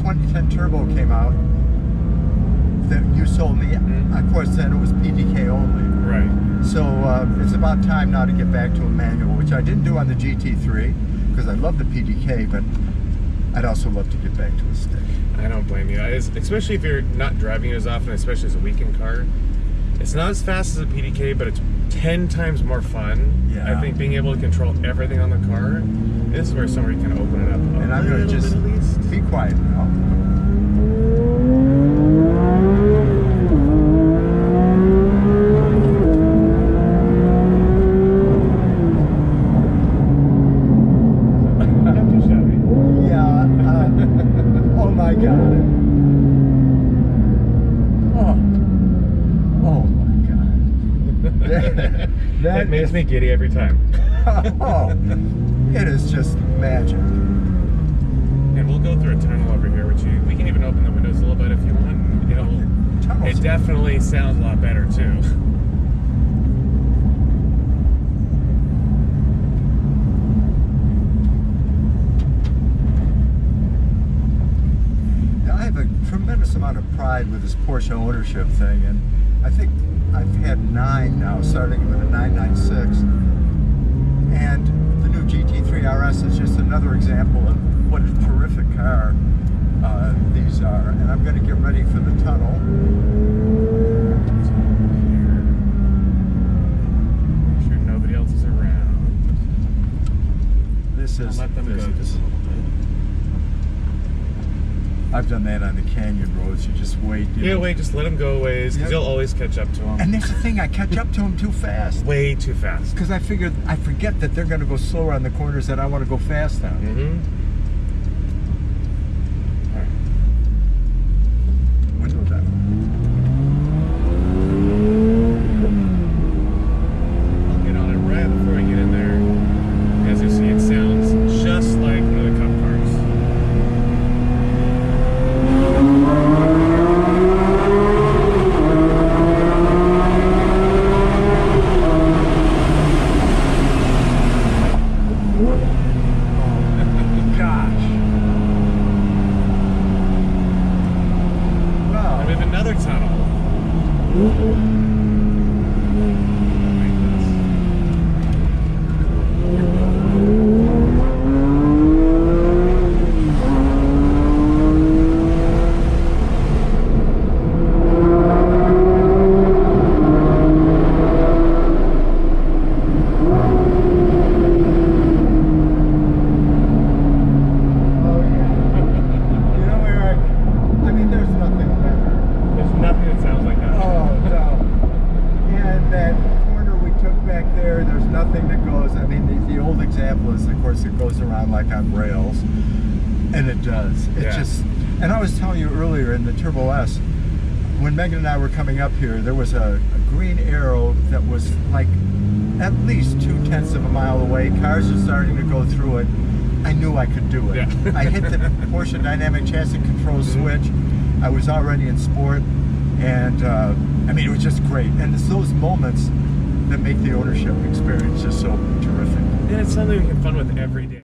2010 Turbo came out that you sold me, of course then it was PDK only. Right. So it's about time now to get back to a manual, which I didn't do on the GT3 because I love the PDK, but I'd also love to get back to a stick. I don't blame you, especially if you're not driving it as often, especially as a weekend car. It's not as fast as a PDK, but it's 10 times more fun. Yeah. I think being able to control everything on the car, this is where somebody can open it up And I'm going to just be quiet now. Not too shabby. Yeah. Oh my God. Oh my God. That makes me giddy every time. Oh, it is just magic. And we'll go through a tunnel over here, which we can even open the windows a little bit if you want. It definitely sounds a lot better too. Now, I have a tremendous amount of pride with this Porsche ownership thing, and I think I've had 9 now, starting with a 996. And the new GT3 RS is just another example of what a terrific car these are. And I'm going to get ready for the tunnel. Make sure nobody else is around. This is. I'll let them go just a little bit. I've done that on the canyon roads. You just wait. Wait, just let them go a ways, because you'll always catch up to them. And there's the thing, I catch up to them too fast. Way too fast. Because I forget that they're going to go slower on the corners that I want to go fast on. Mm-hmm. All right. Window down. I'll get on it right before I get in there. As you see, it sounds just like one of the Cup cars. Another tunnel. Nothing that sounds like that. Oh, no. And that corner we took back there, there's nothing that goes, I mean, the old example is, of course, it goes around like on rails. And it does. It just, and I was telling you earlier in the Turbo S, when Megan and I were coming up here, there was a green arrow that was like at least 2/10 of a mile away. Cars are starting to go through it. I knew I could do it. Yeah. I hit the Porsche dynamic chassis control switch. I was already in sport. And I mean, it was just great. And it's those moments that make the ownership experience just so terrific. And it's something we can have fun with every day.